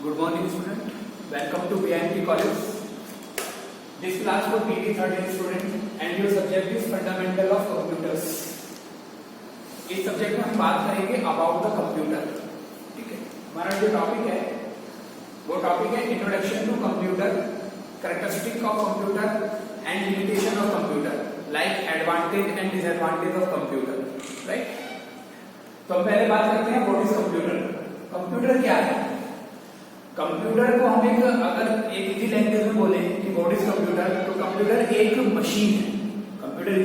Good morning, student. Welcome to BIMT College. This class for PG 13 student and your subject is Fundamental of Computers. इस subject में हम बात करेंगे about the computer. ठीक है, हमारा जो टॉपिक है वो टॉपिक है introduction to computer, characteristic of computer and limitation of computer, like advantage and disadvantage of computer. Right, तो हम पहले बात करते हैं व्हाट इज कंप्यूटर. कंप्यूटर क्या है? कंप्यूटर को हम अगर एक इजी लैंग्वेज में बोले कि व्हाट इज कंप्यूटर, तो कंप्यूटर एक मशीन है. Computer is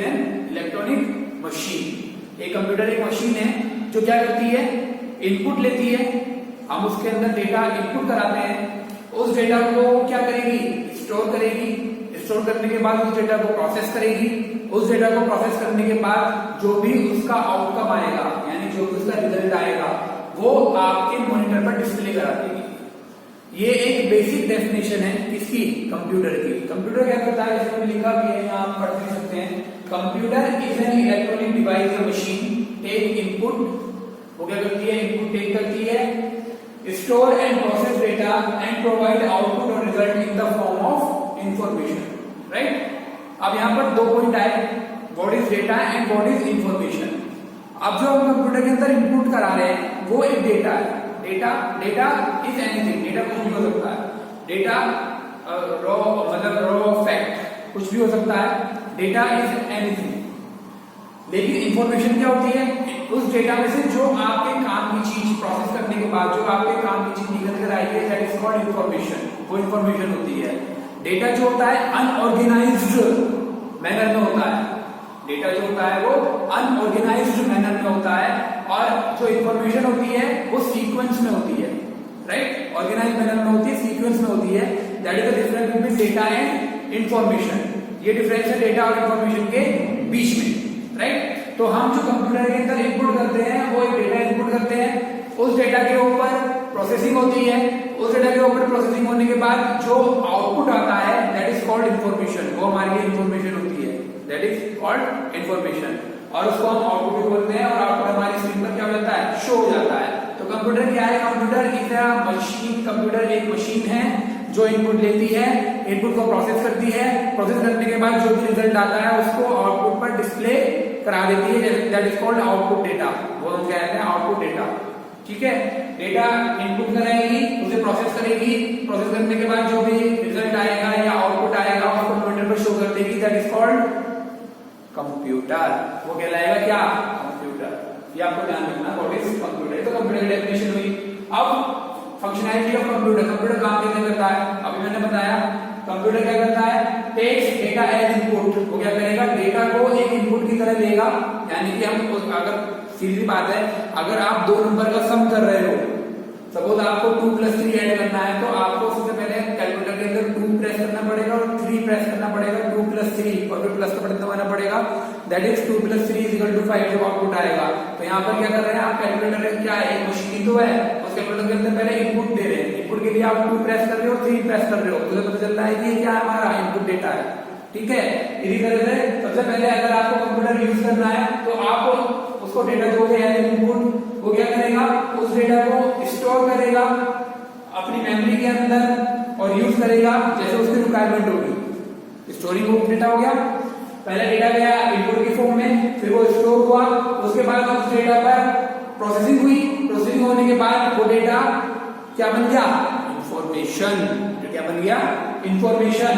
an electronic machine. एक कंप्यूटर एक मशीन है जो क्या करती है, इनपुट लेती है, हम उसके अंदर डेटा इनपुट कराते हैं, उस डेटा को क्या करेगी, स्टोर करेगी, स्टोर करने के बाद उस डेटा को प्रोसेस करेगी, उस डेटा को प्रोसेस करने के बाद जो भी उसका आउटकम आएगा, यानी जो भी उसका रिजल्ट आएगा, वो आपके मॉनिटर पर डिस्प्ले करा देगी. ये एक बेसिक डेफिनेशन है किसकी, कंप्यूटर की. कंप्यूटर क्या करता है, इसमें लिखा भी है, यहाँ आप पढ़ भी सकते हैं. Computer is an electronic device या मशीन टेक इनपुट, वो क्या करती है, इनपुट टेक करती है, store and process data and provide output और result in the form of information. Right, अब यहाँ पर दो पॉइंट आए, what is data and what is information. अब जो हम कंप्यूटर के अंदर इनपुट करा रहे हैं वो एक डेटा है. डेटा इज एनीथिंग, डेटा कुछ भी हो सकता है. डेटा रॉ मतलब रॉ फैक्ट कुछ भी हो सकता है. Data is anything. लेकिन इंफॉर्मेशन क्या होती है, उस डेटा में से जो आपके काम की चीज प्रोसेस करने के बाद जो आपके काम की चीज निकल कर आई है, दैट इज कॉल्ड इंफॉर्मेशन. वो इंफॉर्मेशन होती है. डेटा जो होता है अनऑर्गेनाइज्ड मैनर में होता है. डेटा जो होता है वो अनऑर्गेनाइज्ड मैनर में होता है, और जो इंफॉर्मेशन होती है वो सीक्वेंस में होती है. राइट, ऑर्गेनाइज्ड मैनर में होती है, सीक्वेंस में होती है. That is the difference between data and information. ये डिफरेंस है डेटा और इंफॉर्मेशन के बीच में. राइट, तो हम जो कंप्यूटर के अंदर इनपुट करते हैं वो एक डेटा इनपुट करते हैं, उस डेटा के ऊपर प्रोसेसिंग होती है, उस डेटा के ऊपर प्रोसेसिंग होने के बाद जो आउटपुट आता है दैट इज कॉल्ड इंफॉर्मेशन. वो हमारी इंफॉर्मेशन होती है, दैट इज कॉल्ड इंफॉर्मेशन. और उसको हम आउटपुट भी बोलते हैं, और आउटपुट हमारी स्क्रीन पर क्या हो जाता है, शो हो जाता है. तो कंप्यूटर क्या है, computer is a machine. Computer एक मशीन है जो इनपुट लेती है, इनपुट को प्रोसेस करती है, प्रोसेस करने के बाद जो भी रिजल्ट आता है उसको आउटपुट पर डिस्प्ले करा देती है, that is called output data. वो हम क्या कहते हैं, आउटपुट डेटा. ठीक है, डेटा इनपुट कराएगी, उसे प्रोसेस करेगी, प्रोसेस करने के बाद जो भी रिजल्ट आएगा या आउटपुट आएगा उसको मॉनिटर पर शो कर देगी, दैट इज कॉल्ड कंप्यूटर. वो कहलाएगा क्या, कंप्यूटर. ये आपको ध्यान रखना, व्हाट इज कंप्यूटर. तो कंप्यूटर की डेफिनेशन हुई. अब फंक्शनैलिटी ऑफ कंप्यूटर. कंप्यूटर काम कैसे करता है, अभी मैंने बताया. कंप्यूटर क्या करता है, टेक्स डेटा एज इनपुट. वो क्या करेगा, डेटा को एक इनपुट की तरह लेगा. यानी कि हम अगर सीधी बात है, अगर आप दो नंबर का सम कर रहे हो, सपोज आपको 2 + 3 ऐड करना है, तो आपको सबसे पहले कैलकुलेटर के अंदर 2 प्रेस करना पड़ेगा और 3 प्रेस करना पड़ेगा. 2 + 3 और फिर प्लस का बटन दबाना पड़ेगा, दैट इज 2 + 3 = 5 जब आउटपुट आएगा. तो यहाँ पर क्या कर रहे हैं आप, कैलकुलेटर क्या है, एक मशीन तो है, उस कैलकुलेटर के अंदर पहले इनपुट दे रहे हैं. इनपुट के लिए आप 2 प्रेस कर रहे हो, 3 प्रेस कर रहे हो, तो पता चलता है कि ये क्या हमारा इनपुट डेटा है. ठीक है, इसी तरह से सबसे पहले अगर आपको कंप्यूटर यूज करना है तो आप उसको डेटा जो है इनपुट, वो क्या करेगा, उस डेटा को स्टोर करेगा अपनी मेमोरी के अंदर और यूज करेगा जैसे उसकी रिक्वायरमेंट होगी. स्टोरिंग ऑफ डेटा हो गया. पहले डेटा गया इनपुट की फॉर्म में, फिर वो स्टोर हुआ, उसके बाद उस डेटा पर प्रोसेसिंग हुई. प्रोसेसिंग होने के बाद वो डेटा क्या बन गया, इंफॉर्मेशन. क्या बन गया, इंफॉर्मेशन.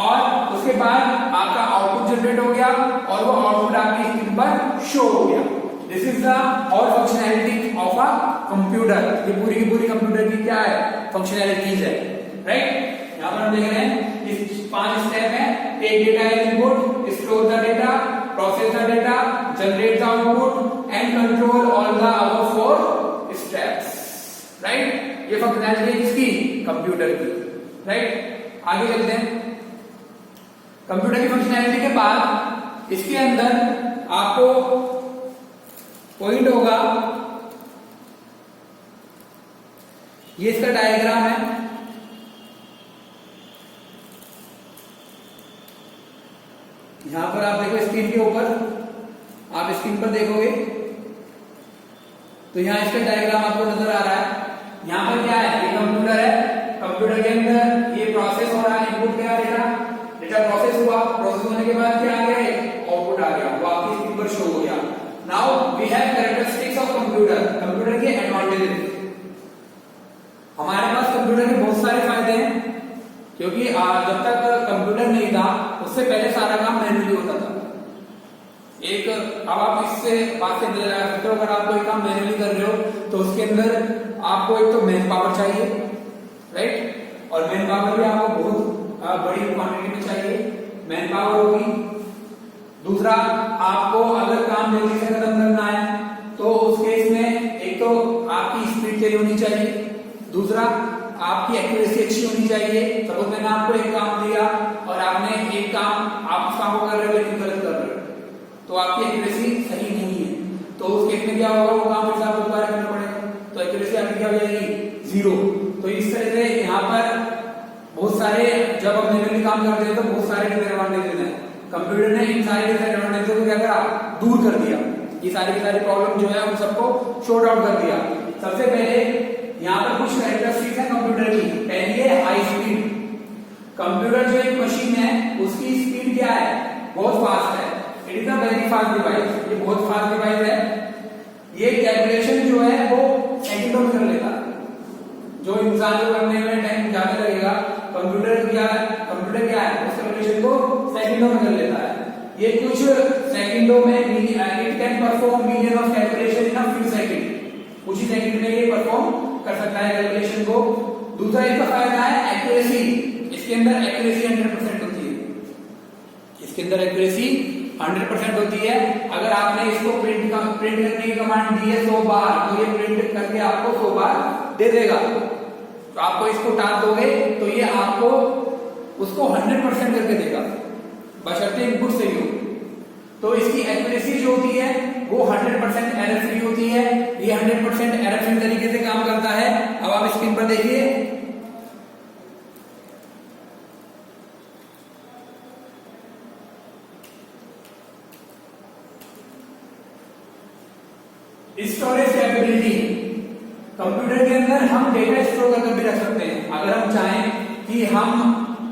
और उसके बाद आपका आउटपुट जनरेट हो गया और वो आउटपुट आपकी स्क्रीन पर शो हो गया. This is the all functionality of a computer. ये पूरी की पूरी कंप्यूटर की क्या है, फंक्शनैलिटीज है. राइट, यहाँ पर हम देख रहे हैं इस 5 स्टेप है. Take data as input, store the data, process the data, generate the output and control all the above 4 steps. Right, ये फंक्शनैलिटी है इसकी, कंप्यूटर की. राइट, आगे चलते हैं. कंप्यूटर की फंक्शनैलिटी के बाद इसके अंदर आपको पॉइंट होगा, ये इसका डायग्राम है. यहां पर आप देखो स्क्रीन के ऊपर, आप स्क्रीन पर देखोगे तो यहाँ इसका डायग्राम आपको नजर आ रहा है। यहाँ पर क्या है, ये कंप्यूटर है, कंप्यूटर के अंदर ये प्रोसेस हो रहा है, इनपुट गया डेटा, डेटा प्रोसेस हुआ, प्रोसेस होने के बाद क्या आ गया, आउटपुट आ गया, वो आपकी स्क्रीन पर शो हो गया। Now we have characteristics of computer, computer के एडवांटेजेस। हमारे पास कंप्यूटर के बहुत सारे फायदे हैं, क्योंकि जब तक कंप्यूटर नहीं था उससे पहले सारा काम मैन्युअली होता था। एक अब आप इससे बात से अंदर लगा सकते हो, अगर आप कोई काम मैन्युअली कर रहे हो तो उसके अंदर आपको एक तो मैन पावर चाहिए, राइट, और मैन पावर भी आपको बहुत बड़ी क्वांटिटी में चाहिए, मैन पावर होगी। दूसरा, आपको अगर काम जल्दी से खत्म करना है तो उस केस में एक तो आपकी स्पीड तेज होनी चाहिए, दूसरा आपकी एक्यूरेसी अच्छी होनी चाहिए। सपोज मैंने आपको एक काम दिया और आपने एक काम, आप उस काम को कर रहे हो लेकिन गलत कर रहे हो, तो आपकी एक्यूरेसी सही नहीं है, तो उस केस में क्या होगा, वो काम फिर से आपको दोबारा करना पड़ेगा, तो एक्यूरेसी आपकी क्या हो जाएगी, 0। तो इस तरह से यहाँ पर बहुत सारे, जब आप मैन्युअली काम करते हैं तो बहुत सारे डिसएडवांटेजेस हैं। कंप्यूटर ने इन सारे डिसएडवांटेजेस को क्या करा, दूर कर दिया, ये सारी की सारी प्रॉब्लम जो है उन सबको शॉर्ट आउट कर दिया। सबसे पहले यहाँ पर कुछ कैरेक्टरिस्टिक्स है कंप्यूटर की। पहली है हाई स्पीड। कंप्यूटर जो एक मशीन है उसकी स्पीड क्या है, बहुत फास्ट है, it is a very fast device, ये बहुत फास्ट डिवाइस है। ये कैलकुलेशन जो है वो सेकंडों में कर लेता है, जो इंसान को करने में टाइम ज्यादा लगेगा, कंप्यूटर क्या है उस कैलकुलेशन को सेकंडों में कर लेता है। ये कुछ सेकंडों में it can perform million of calculation in a few second, कुछ ही सेकंड में ये परफॉर्म कर सकता है कैलकुलेशन को। दूसरा इसका फायदा है एक्यूरेसी, इसके अंदर एक्यूरेसी 100% होती है, इसके अंदर एक्यूरेसी 100% होती है। अगर आपने इसको प्रिंट करने की कमांड दी है 100 बार, तो ये प्रिंट करके आपको 100 बार दे देगा। तो आपको इसको टास्क दोगे तो ये आपको उसको 100% करके देगा, बशर्ते इनपुट सही हो। तो इसकी एक्यूरेसी जो होती है वो 100% एरर फ्री होती है, ये 100% एरर फ्री तरीके से काम करता है। अब आप स्क्रीन पर देखिए, स्टोरेज कैपेबिलिटी। कंप्यूटर के अंदर हम डेटा स्टोर करके भी रख सकते हैं। अगर हम चाहें कि हम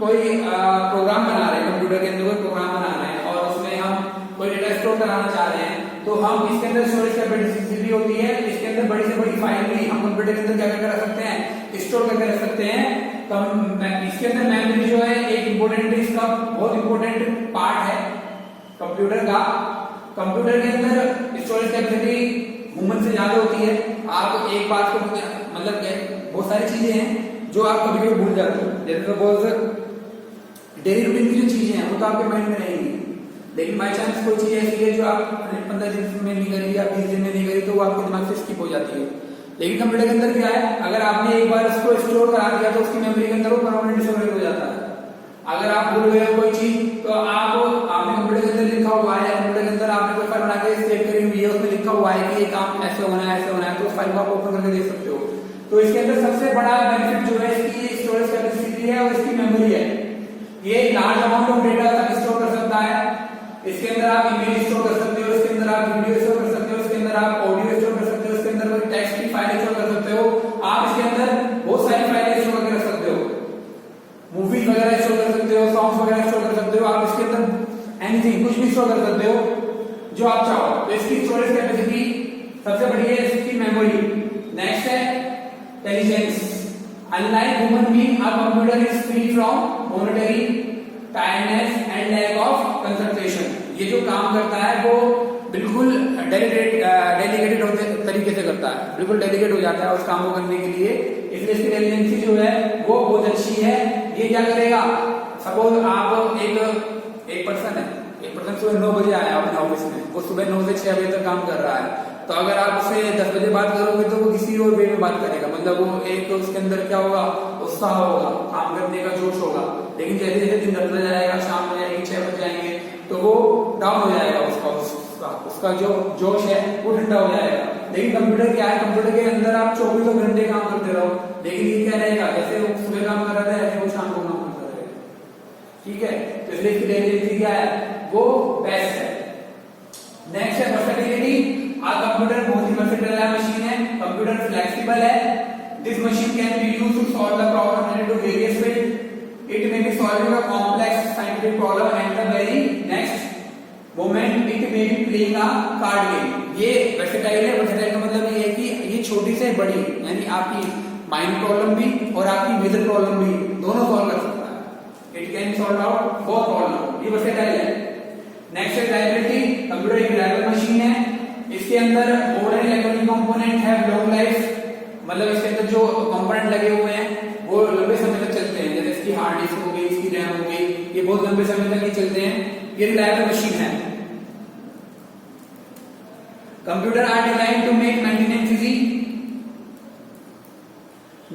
कोई प्रोग्राम बना रहे हैं, कंप्यूटर के अंदर कोई प्रोग्राम बना रहे हैं और उसमें हम कोई डेटा स्टोर कराना चाह रहे हैं, तो हम इसके अंदर स्टोरेज कैपेसिटी होती है, इसके अंदर बड़ी से बड़ी फाइल भी हम कंप्यूटर के अंदर क्या करके रख सकते हैं, स्टोर करके रख सकते हैं। इसके अंदर मेमोरी जो है एक इंपोर्टेंट, इसका बहुत इंपोर्टेंट पार्ट है कंप्यूटर का। कंप्यूटर के अंदर स्टोरेज कैपेसिटी ह्यूमन से ज्यादा होती है। आप एक बात को मतलब बहुत सारी चीजें हैं जो आप कभी कभी भूल जाते हो, जैसे सपोज डेली रूटीन की जो चीजें हैं वो तो आपके माइंड में रहेंगी, लेकिन बाई चांस कोई चीज ऐसी है जो आप 15 दिन में नहीं करी या 20 दिन में नहीं करी तो वो आपके दिमाग से स्किप हो जाती है। लेकिन कंप्यूटर के अंदर क्या है, अगर आपने एक बार उसको स्टोर करा दिया तो उसकी मेमोरी के अंदर वो परमानेंट स्टोरेज हो जाता है। अगर आप भूल गए कोई चीज तो आपने कंप्यूटर के अंदर लिखा हुआ है, कंप्यूटर के अंदर आपने कोई फाइल बना के सेव करी हुई है, उसमें लिखा हुआ है कि ये काम ऐसे होना है ऐसे होना है, तो उस फाइल को आप ओपन करके देख सकते हो। तो इसके अंदर सबसे बड़ा बेनिफिट जो है इसकी स्टोरेज कैपेसिटी है और इसकी मेमोरी है। ये लार्ज अमाउंट ऑफ डेटा तक स्टोर कर सकता है। इसके अंदर आप इमेज स्टोर कर सकते हो, इसके अंदर आप वीडियो स्टोर कर सकते हो, इसके अंदर आप ऑडियो स्टोर कर सकते हो, इसके अंदर कोई टेक्स्ट की फाइल स्टोर कर सकते हो। आप इसके अंदर बहुत सारी फाइलें स्टोर करके रख सकते हो, मूवीज वगैरह स्टोर कर सकते हो, सॉन्ग्स वगैरह स्टोर कर सकते हो। आप इसके अंदर एनीथिंग, कुछ भी स्टोर कर सकते हो जो आप चाहो। तो इसकी स्टोरेज कैपेसिटी सबसे बड़ी है, इसकी मेमोरी। नेक्स्ट है intelligence. Unlike human being, a computer is free from monetary tiredness and lack of concentration. ये जो काम करता है वो बिल्कुल डेलीगेटेड तरीके से करता है, बिल्कुल डेलीगेट हो जाता है उस काम को करने के लिए। इसलिए इसकी इंटेलिजेंसी जो है वो बहुत अच्छी है। ये क्या करेगा, सपोज आप एक पर्सन है, एक पर्सन सुबह 9 बजे आया अपने ऑफिस में, वो सुबह 9 से 6 बजे तक काम कर रहा है। तो अगर आप उससे 10 बजे बात करोगे तो वो किसी और वे में बात करेगा, मतलब वो एक उसके अंदर क्या होगा, उत्साह होगा, काम करने का जोश होगा। लेकिन जैसे जैसे दिन ढलता जाएगा, शाम हो जाएगी, 6 बज जाएंगे, तो वो डाउन हो जाएगा, उसका जो जोश है वो ठंडा हो जाएगा। लेकिन कंप्यूटर क्या है, कंप्यूटर के अंदर आप 24 घंटे काम करते रहो, लेकिन ये क्या रहेगा, जैसे वो सुबह काम कर रहा था ऐसे वो शाम को काम करता रहेगा। ठीक है, तो इसलिए इसकी क्या है, वो बेस्ट है। नेक्स्ट है वर्सेटिलिटी। कंप्यूटर बहुत ही वर्सेटाइल मशीन है, कंप्यूटर फ्लेक्सिबल है. This machine can be used to solve the problem related to various field. It may be solving a complex scientific problem and the very next moment it may be playing a card game. ये versatile है. Versatile का मतलब ये है कि ये छोटी से बड़ी यानी आपकी माइनर प्रॉब्लम भी और आपकी मेजर प्रॉब्लम भी दोनों सॉल्व कर सकता है. It can solve out both problem. ये वर्सेटाइल है. नेक्स्ट है रिलायबिलिटी. कंप्यूटर एक रिलायबल मशीन है. इसके अंदर modern electronic component have long life. मतलब इसके अंदर जो कंपोनेंट लगे हुए हैं वो लंबे समय तक चलते हैं. जैसे इसकी हार्ड डिस्क हो गई, इसकी रैम हो गई, ये बहुत लंबे समय तक ही चलते हैं. ये रिलायबल मशीन है. Computer are design to make maintenance easy.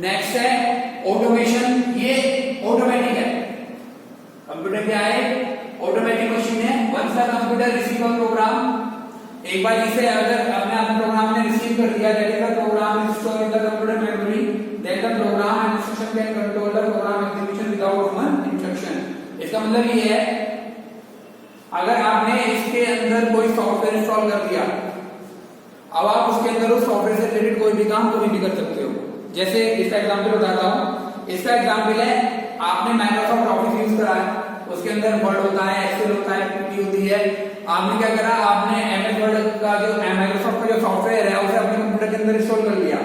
Next है ऑटोमेशन. ये ऑटोमेटिक है. कंप्यूटर क्या है? ऑटोमेटिक मशीन है. Once the computer receive a program, एक बार इसे अगर अपने आप प्रोग्राम ने रिसीव कर दिया, that is the program is stored in the computer memory, then the program and instruction can control the program execution without human instruction. इसका मतलब ये है अगर आपने इसके अंदर कोई सॉफ्टवेयर इंस्टॉल कर दिया, अब आप उसके अंदर उस सॉफ्टवेयर से रिलेटेड कोई भी काम कभी भी कर सकते हो. जैसे इसका एग्जांपल बताता हूं. इसका एग्जांपल है आपने माइक्रोसॉफ्ट ऑफिस यूज करा है, उसके अंदर वर्ड होता है, एक्सेल होता है, पीपीटी होती है. आपने क्या करा, आपने एमएस वर्ड का जो माइक्रोसॉफ्ट का जो सॉफ्टवेयर है उसे अपने कंप्यूटर के अंदर इंस्टॉल कर लिया.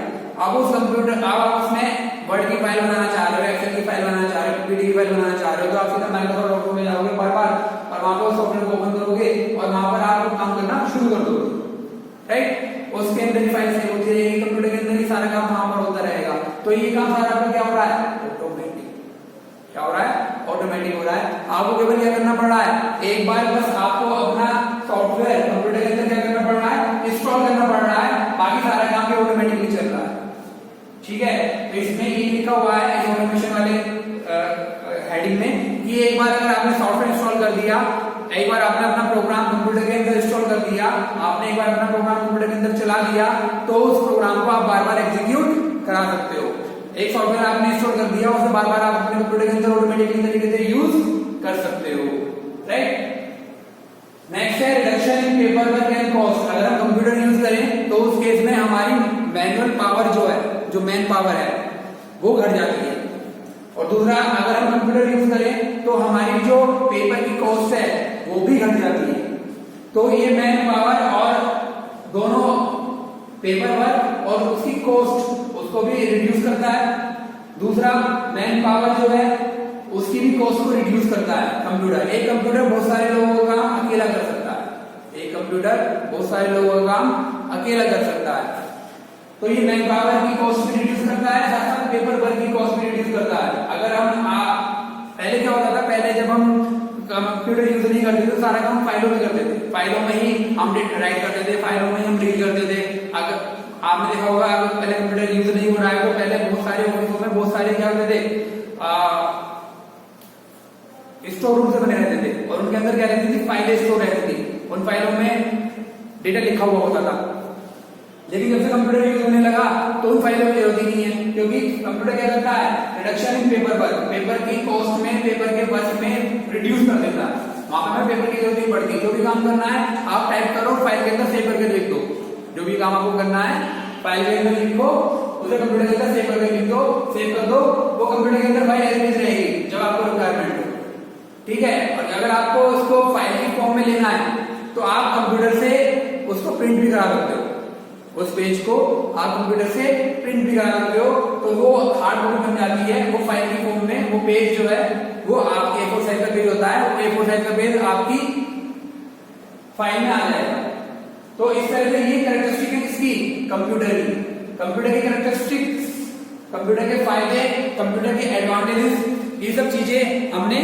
अब उस कंप्यूटर आप उसमें वर्ड की फाइल बनाना चाह रहे हो, एक्सेल की फाइल बनाना चाह रहे हो, पीपीटी की फाइल बनाना चाह रहे हो, तो आप सीधा माइक्रोसॉफ्ट ऑफिस में जाओगे बार बार और वहां पर उस सॉफ्टवेयर को ओपन करोगे और वहां पर आप काम करना शुरू कर दोगे. राइट. उसके अंदर फाइल सेव होती रहेगी, कंप्यूटर के अंदर ही सारा काम वहां पर होता रहेगा. तो ये काम सारा आपका क्या हो रहा है? ऑटोमेटिक. क्या हो रहा है? ऑटोमेटिक हो रहा है. आपको केवल क्या करना पड़ रहा है? एक बार बस आपको अपना सॉफ्टवेयर कंप्यूटर के अंदर क्या करना पड़ रहा है? इंस्टॉल करना पड़ रहा है. बाकी सारा काम भी ऑटोमेटिकली चल रहा है. ठीक है. तो इसमें ये लिखा हुआ है इस ऑटोमेशन वाले हेडिंग में कि एक बार अगर आपने सॉफ्टवेयर इंस्टॉल कर दिया, एक बार आपने अपना प्रोग्राम कंप्यूटर के अंदर इंस्टॉल कर दिया, आपने एक बार अपना प्रोग्राम कंप्यूटर के अंदर चला दिया, तो उस प्रोग्राम को आप बार बार एग्जीक्यूट करा सकते हो. एक सॉफ्टवेयर आपने इंस्टॉल कर दिया, उसे बार बार आप अपने कंप्यूटर के अंदर ऑटोमेटिकली तरीके से यूज कर सकते हो. राइट. नेक्स्ट है reduction in paper work and cost. अगर हम कंप्यूटर यूज करें तो उस केस में हमारी मैनुअल पावर जो है, जो मैन पावर है, वो घट जाती है. और दूसरा, अगर हम कंप्यूटर यूज करें तो हमारी जो पेपर की कॉस्ट है वो भी घट जाती है. तो ये मैन पावर और दोनों पेपर वर्क और उसकी कॉस्ट उसको भी रिड्यूस करता है. दूसरा, मैन पावर जो है उसकी भी कॉस्ट को रिड्यूस करता है कंप्यूटर. एक कंप्यूटर बहुत सारे लोगों का काम अकेला कर सकता है. एक कंप्यूटर बहुत सारे लोगों का काम अकेला कर सकता है. तो ये मैन पावर की कॉस्ट भी रिड्यूस करता है, साथ साथ पेपर वर्क की कॉस्ट भी रिड्यूस करता है. अगर हम पहले क्या होता था, पहले जब हम कंप्यूटर यूज नहीं करते थे तो सारा काम फाइलों में करते थे. फाइलों में ही हम राइट करते थे, फाइलों में ही हम रीड करते थे. अगर आपने देखा होगा, अगर पहले कंप्यूटर यूज नहीं हो रहा है तो पहले बहुत सारे ऑफिसों में बहुत सारे क्या होते थे, स्टोर रूम से बने रहते थे और उनके अंदर क्या रहती थी? फाइलें स्टोर रहती थी. उन फाइलों में डेटा लिखा हुआ होता था. लेकिन जब से कंप्यूटर यूज होने लगा तो उन फाइलों की जरूरत ही नहीं है, क्योंकि कंप्यूटर क्या करता है? Reduction in paper work. Paper की कॉस्ट में, पेपर के वर्क में रिड्यूस कर देता है. वहां पर पेपर की जरूरत नहीं पड़ती. जो भी काम करना है आप टाइप करो, फाइल के अंदर सेव करके लिख दो. जो भी काम आपको करना है फाइल के अंदर लिखो, उसे कंप्यूटर के अंदर सेव करके लिख दो, सेव कर दो. वो कंप्यूटर के अंदर फाइल एज रहेगी जब आपको रिक्वायरमेंट हो. ठीक है. और अगर आपको उसको फाइल की फॉर्म में लेना है तो आप कंप्यूटर से उसको प्रिंट भी करा सकते हो. उस पेज को आप कंप्यूटर से प्रिंट भी करा सकते हो. तो वो हार्ड कॉपी बन जाती है. वो फाइल की फॉर्म में वो पेज जो है वो आपके A4 साइज का पेज होता है. वो A4 साइज का पेज आपकी फाइल में आ जाएगा. तो इस तरह से ये कैरेक्टरिस्टिक है किसकी? कंप्यूटर की. कंप्यूटर की कैरेक्टरिस्टिक्स, कंप्यूटर के फायदे, कंप्यूटर के एडवांटेजेस, ये सब चीजें हमने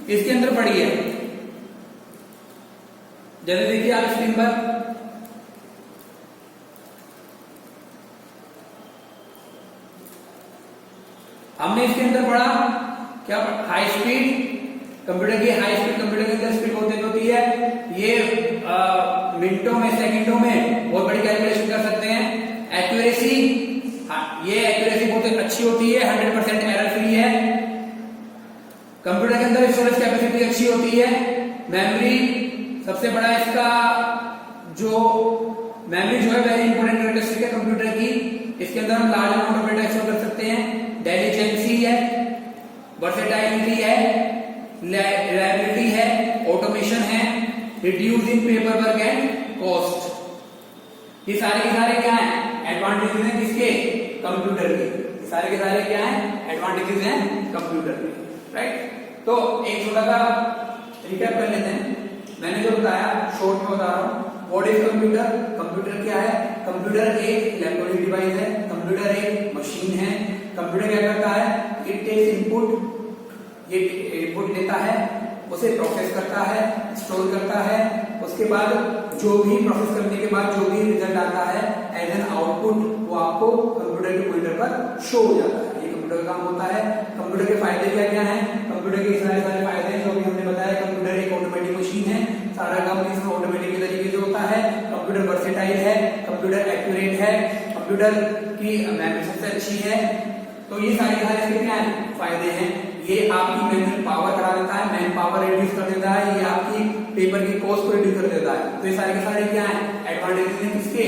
इसके अंदर पढ़ी है. जल्दी देखिए आप स्क्रीन पर. हमने इसके अंदर पढ़ा क्या? High speed. कंप्यूटर की हाई स्पीड, कंप्यूटर के अंदर स्पीड बहुत तेज होती है. ये मिनटों में, सेकंडों में बहुत बड़ी कैलकुलेशन कर सकते हैं. एक्यूरेसी, ये एक्यूरेसी बहुत अच्छी होती है, 100% एरर फ्री है. कंप्यूटर के अंदर स्टोरेज कैपेसिटी अच्छी होती है. मेमोरी सबसे बड़ा इसका जो मेमोरी जो है वेरी इंपॉर्टेंट कैरेक्टरिस्टिक है कंप्यूटर की. इसके अंदर हम large amount of data store कर सकते हैं, डेलिजेंसी है, वर्सेटाइलिटी है, रिलायबिलिटी है, ऑटोमेशन है, reduce in paper work and cost. ये सारे के सारे क्या है? एडवांटेजेस हैं किसके? कंप्यूटर के। ये सारे के सारे क्या है? एडवांटेजेस हैं कंप्यूटर के, राइट। तो एक छोटा सा रिकैप कर लेते हैं। मैंने जो बताया शॉर्ट में बता रहा हूं। What is computer? कंप्यूटर क्या है? कंप्यूटर एक इलेक्ट्रॉनिक डिवाइस है, कंप्यूटर एक मशीन है। कंप्यूटर क्या करता है? इट टेक्स इनपुट, ये इनपुट लेता है, उसे प्रोसेस करता है, स्टोर करता है, उसके बाद जो भी प्रोसेस करने के बाद जो भी रिजल्ट आता है एज एन आउटपुट वो आपको कंप्यूटर के मॉनिटर पर शो हो जाता है। ये कंप्यूटर का काम होता है। कंप्यूटर के फायदे क्या क्या हैं? कंप्यूटर के सारे फायदे हैं जो भी हमने बताया। कंप्यूटर एक ऑटोमेटिक मशीन है, सारा काम इसमें ऑटोमेटिक तरीके से होता है। कंप्यूटर वर्सेटाइल है, कंप्यूटर एक्यूरेट है, कंप्यूटर की मेमोरी सबसे अच्छी है। तो ये सारे इसके क्या है? फायदे हैं। ये आपकी मैनुअल पावर करा देता है, मैन पावर रिड्यूस कर देता है, ये आपकी पेपर की कॉस्ट को रिड्यूस कर देता है। तो ये सारे के सारे क्या है? एडवांटेजेस हैं किसके?